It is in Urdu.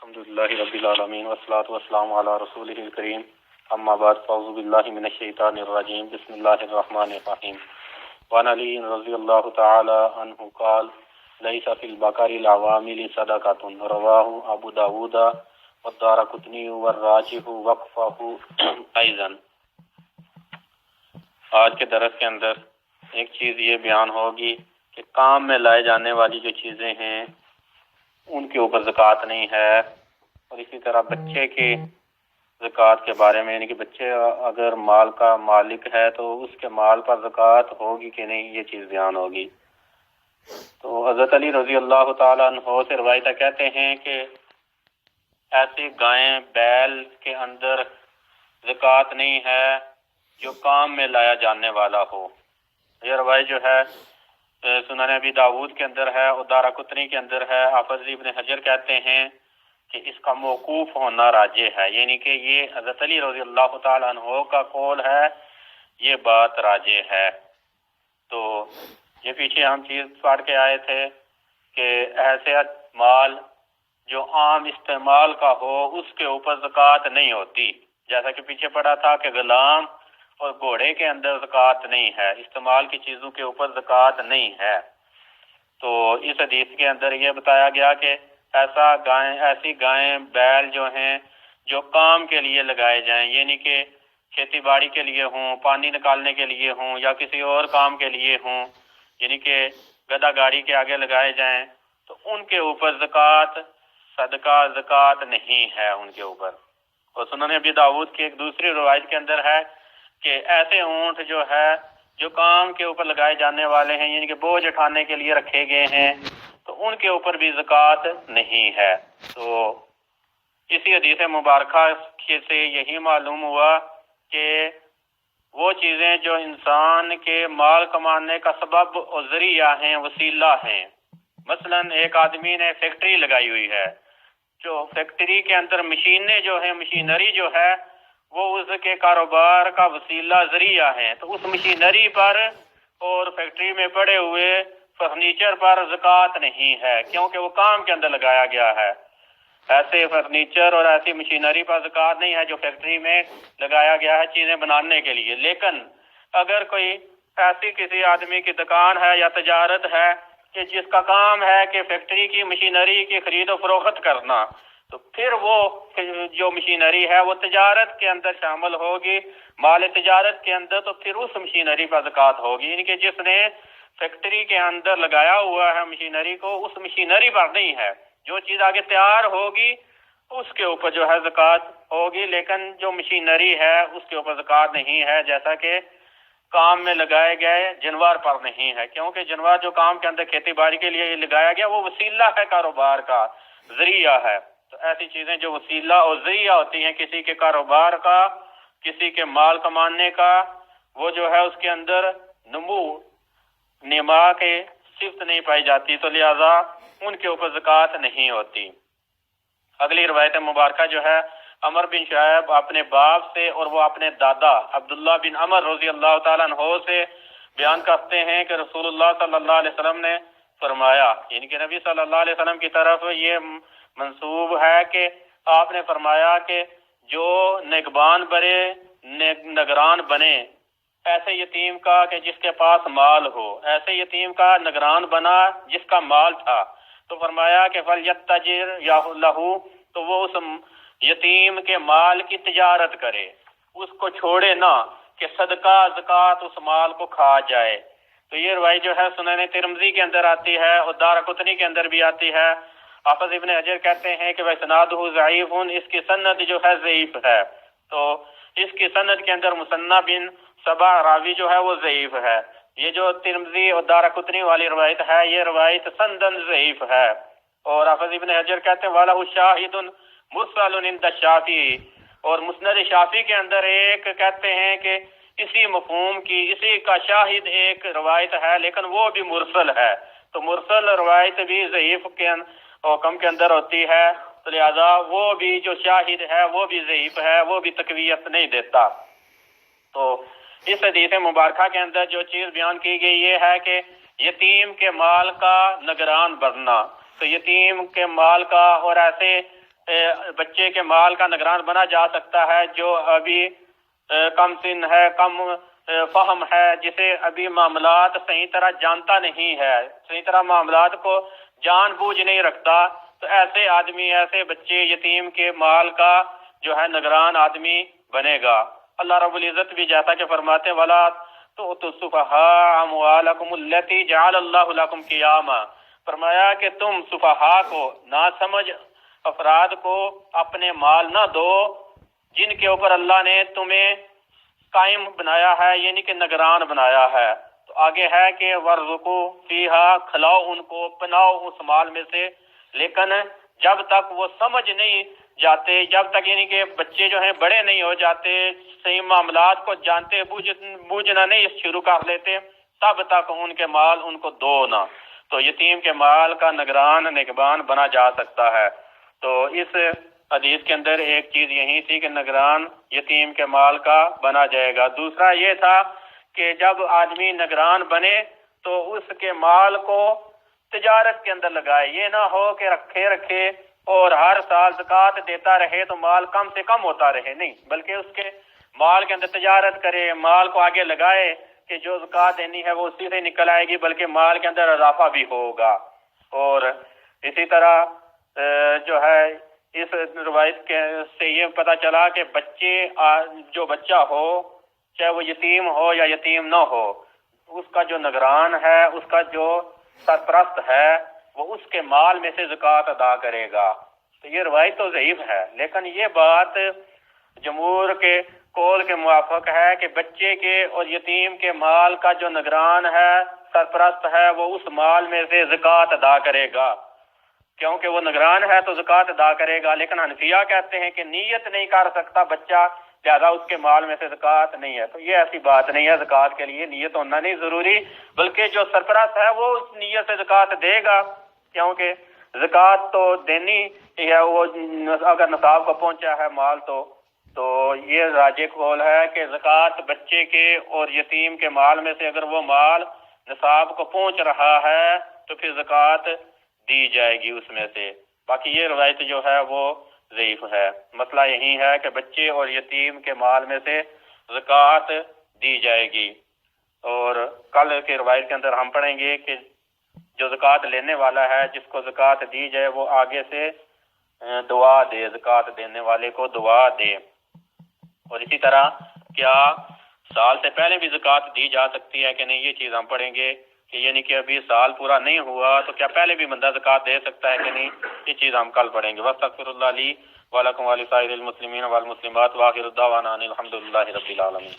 الحمدللہ رب العالمین والصلاة والسلام علی رسولہ الکریم اما بعد فاعوذ باللہ من الشیطان الرجیم بسم اللہ الرحمن الرحیم وعن علی رضی اللہ تعالی عنہ قال لیس فی البقر العوامل صدقۃ رواہ ابو داود والدارقطنی والراجح وقفہ ایضا۔ آج کے درس کے اندر ایک چیز یہ بیان ہوگی کہ کام میں لائے جانے والی جو چیزیں ہیں ان کے اوپر زکوٰۃ نہیں ہے، اور اسی طرح بچے کی زکوٰۃ کے بارے میں، یعنی کہ بچے اگر مال کا مالک ہے تو اس کے مال پر زکوٰۃ ہوگی کہ نہیں، یہ چیز بیان ہوگی۔ تو حضرت علی رضی اللہ تعالیٰ عنہ سے روایت کہتے ہیں کہ ایسی گائیں بیل کے اندر زکوٰۃ نہیں ہے جو کام میں لایا جانے والا ہو۔ یہ روایت جو ہے سنن ابی داود کے اندر ہے اور دارقطنی کے اندر ہے۔ حافظ ابن حجر کہتے ہیں کہ اس کا موقوف ہونا راجح ہے، یعنی کہ یہ حضرت علی رضی اللہ تعالیٰ عنہ کا قول ہے، یہ بات راجح ہے۔ تو یہ پیچھے ہم چیز پڑھ کے آئے تھے کہ ایسے مال جو عام استعمال کا ہو اس کے اوپر زکوٰۃ نہیں ہوتی، جیسا کہ پیچھے پڑھا تھا کہ غلام اور گھوڑے کے اندر زکوٰۃ نہیں ہے، استعمال کی چیزوں کے اوپر زکوٰۃ نہیں ہے۔ تو اس حدیث کے اندر یہ بتایا گیا کہ ایسی گائیں بیل جو ہیں جو کام کے لیے لگائے جائیں، یعنی کہ کھیتی باڑی کے لیے ہوں، پانی نکالنے کے لیے ہوں یا کسی اور کام کے لیے ہوں، یعنی کہ گدھا گاڑی کے آگے لگائے جائیں، تو ان کے اوپر زکوٰۃ نہیں ہے ان کے اوپر۔ اور سنن ابی داود کی ایک دوسری روایت کے اندر ہے کہ ایسے اونٹ جو ہے جو کام کے اوپر لگائے جانے والے ہیں، یعنی کہ بوجھ اٹھانے کے لیے رکھے گئے ہیں، تو ان کے اوپر بھی زکوٰۃ نہیں ہے۔ تو اسی حدیث مبارکہ سے یہی معلوم ہوا کہ وہ چیزیں جو انسان کے مال کمانے کا سبب اور ذریعہ ہیں، وسیلہ ہیں۔ مثلا ایک آدمی نے فیکٹری لگائی ہوئی ہے، جو فیکٹری کے اندر مشینیں جو ہیں، مشینری جو ہے وہ اس کے کاروبار کا وسیلہ ذریعہ ہے، تو اس مشینری پر اور فیکٹری میں پڑے ہوئے فرنیچر پر زکوٰۃ نہیں ہے، کیونکہ وہ کام کے اندر لگایا گیا ہے۔ ایسے فرنیچر اور ایسی مشینری پر زکوٰۃ نہیں ہے جو فیکٹری میں لگایا گیا ہے چیزیں بنانے کے لیے۔ لیکن اگر کوئی ایسی کسی آدمی کی دکان ہے یا تجارت ہے کہ جس کا کام ہے کہ فیکٹری کی مشینری کی خرید و فروخت کرنا، تو پھر وہ جو مشینری ہے وہ تجارت کے اندر شامل ہوگی، مال تجارت کے اندر، تو پھر اس مشینری پر زکوٰۃ ہوگی، یعنی کہ جس نے فیکٹری کے اندر لگایا ہوا ہے مشینری کو، اس مشینری پر نہیں ہے۔ جو چیز آگے تیار ہوگی اس کے اوپر جو ہے زکوٰۃ ہوگی، لیکن جو مشینری ہے اس کے اوپر زکوٰۃ نہیں ہے، جیسا کہ کام میں لگائے گئے جنوار پر نہیں ہے، کیونکہ جنوار جو کام کے اندر کھیتی باڑی کے لیے لگایا گیا وہ وسیلہ ہے، کاروبار کا ذریعہ ہے۔ تو ایسی چیزیں جو وسیلہ اور ذریعہ ہوتی ہیں کسی کے کاروبار کا، کسی کے مال کمانے کا، وہ جو ہے اس کے اندر نما کے صفت نہیں پائی جاتی، تو لہذا ان کے اوپر زکوٰۃ نہیں ہوتی۔ اگلی روایت مبارکہ جو ہے عمر بن شعیب اپنے باپ سے اور وہ اپنے دادا عبداللہ بن عمر رضی اللہ تعالیٰ عنہ سے بیان کرتے ہیں کہ رسول اللہ صلی اللہ علیہ وسلم نے فرمایا، یعنی کہ نبی صلی اللہ علیہ وسلم کی طرف یہ منسوب ہے کہ آپ نے فرمایا کہ جو نگبان نگران بنے ایسے یتیم کا کہ جس کے پاس مال ہو، ایسے یتیم کا نگران بنا جس کا مال تھا، تو فرمایا کہ فَلْيَتَّجِرْ لَهُ، تو وہ اس یتیم کے مال کی تجارت کرے، اس کو چھوڑے نہ کہ صدقہ زکوٰۃ اس مال کو کھا جائے۔ تو یہ روایت جو ہے سنن ترمذی کے اندر آتی ہے اور دارقطنی کے اندر بھی آتی ہے۔ حافظ ابن حجر کہتے ہیں کہ وَإِسْنَادُهُ ضَعِيفٌ، اس کی سند جو ہے ضعیف ہے۔ تو اس کی سند کے اندر مثنى بن سبع راوی جو ہے وہ ضعیف ہے۔ یہ جو ترمذی اور دارقطنی والی روایت ہے یہ روایت سندن ضعیف ہے۔ اور حافظ ابن حجر کہتے ہیں وَلَهُ شَاهِدٌ مُرْسَلٌ عِنْدَ الشَّافِعِي، اور مسند شافعی کے اندر ایک کہتے ہیں کہ اسی مفہوم کی اسی کا شاہد ایک روایت ہے، لیکن وہ بھی مرسل ہے۔ تو مرسل روایت بھی ضعیف کے حکم کے اندر ہوتی ہے، تو لہذا وہ بھی جو شاہد ہے وہ بھی ضعیف ہے، وہ بھی تقویت نہیں دیتا۔ تو اس حدیث مبارکہ کے اندر جو چیز بیان کی گئی یہ ہے کہ یتیم کے مال کا نگران بننا، تو یتیم کے مال کا اور ایسے بچے کے مال کا نگران بنا جا سکتا ہے جو ابھی کم سن ہے، کم فہم ہے، جسے ابھی معاملات صحیح طرح جانتا نہیں ہے، صحیح طرح معاملات کو جان بوجھ نہیں رکھتا، تو ایسے آدمی، ایسے بچے یتیم کے مال کا جو ہے نگران آدمی بنے گا۔ اللہ رب العزت بھی جیسا کہ فرماتے ہیں وَلَا تُؤْتُوا السُّفَهَاءَ أَمْوَالَكُمُ الَّتِي جَعَلَ اللَّهُ لَكُمْ قِيَامًا، فرمایا کہ تم سفہاء کو، ناسمجھ افراد کو اپنے مال نہ دو جن کے اوپر اللہ نے تمہیں قائم بنایا ہے، یعنی کہ نگران بنایا ہے۔ تو آگے ہے کہ وَارْزُقُوا فِيهَا، کھلاؤ ان کو، پناؤ اس مال میں سے، لیکن جب تک وہ سمجھ نہیں جاتے، جب تک یعنی کہ بچے جو ہیں بڑے نہیں ہو جاتے، صحیح معاملات کو جانتے بوجھنا نہیں شروع کر لیتے، تب تک ان کے مال ان کو دو نہ۔ تو یتیم کے مال کا نگران، نگبان بنا جا سکتا ہے۔ تو اس حدیث کے اندر ایک چیز یہی تھی کہ نگران یتیم کے مال کا بنا جائے گا۔ دوسرا یہ تھا کہ جب آدمی نگران بنے تو اس کے مال کو تجارت کے اندر لگائے، یہ نہ ہو کہ رکھے اور ہر سال زکوٰۃ دیتا رہے تو مال کم سے کم ہوتا رہے، نہیں، بلکہ اس کے مال کے اندر تجارت کرے، مال کو آگے لگائے کہ جو زکوٰۃ دینی ہے وہ اسی سے نکل آئے گی، بلکہ مال کے اندر اضافہ بھی ہوگا۔ اور اسی طرح جو ہے اس روایت سے یہ پتہ چلا کہ بچے، جو بچہ ہو چاہے وہ یتیم ہو یا یتیم نہ ہو، اس کا جو نگران ہے، اس کا جو سرپرست ہے، وہ اس کے مال میں سے زکوٰۃ ادا کرے گا۔ تو یہ روایت تو ضعیف ہے، لیکن یہ بات جمہور کے قول کے موافق ہے کہ بچے کے اور یتیم کے مال کا جو نگران ہے، سرپرست ہے، وہ اس مال میں سے زکوٰۃ ادا کرے گا، کیونکہ وہ نگران ہے تو زکوٰۃ ادا کرے گا۔ لیکن حنفیہ کہتے ہیں کہ نیت نہیں کر سکتا بچہ، لہذا اس کے مال میں سے زکوٰۃ نہیں ہے۔ تو یہ ایسی بات نہیں ہے، زکوٰۃ کے لیے نیت ہونا نہیں ضروری، بلکہ جو سرپرست ہے وہ اس نیت سے زکوٰۃ دے گا، کیونکہ زکوٰۃ تو دینی ہے، وہ اگر نصاب کو پہنچا ہے مال تو یہ راجح قول ہے کہ زکوٰۃ بچے کے اور یتیم کے مال میں سے اگر وہ مال نصاب کو پہنچ رہا ہے تو پھر زکوٰۃ دی جائے گی اس میں سے۔ باقی یہ روایت جو ہے وہ ضعیف ہے۔ مسئلہ یہی ہے کہ بچے اور یتیم کے مال میں سے زکوٰۃ دی جائے گی۔ اور کل کے روایت کے اندر ہم پڑھیں گے کہ جو زکوٰۃ لینے والا ہے، جس کو زکوٰۃ دی جائے، وہ آگے سے دعا دے، زکوٰۃ دینے والے کو دعا دے۔ اور اسی طرح کیا سال سے پہلے بھی زکوٰۃ دی جا سکتی ہے کہ نہیں، یہ چیز ہم پڑھیں گے کہ یعنی کہ ابھی سال پورا نہیں ہوا تو کیا پہلے بھی بندہ زکوٰۃ دے سکتا ہے کہ نہیں، یہ چیز ہم کل پڑھیں گے۔ واستغفر اللہ لی ولکم ولسائر المسلمین والمسلمات، وآخر دعوانا ان الحمد للہ رب العالمین۔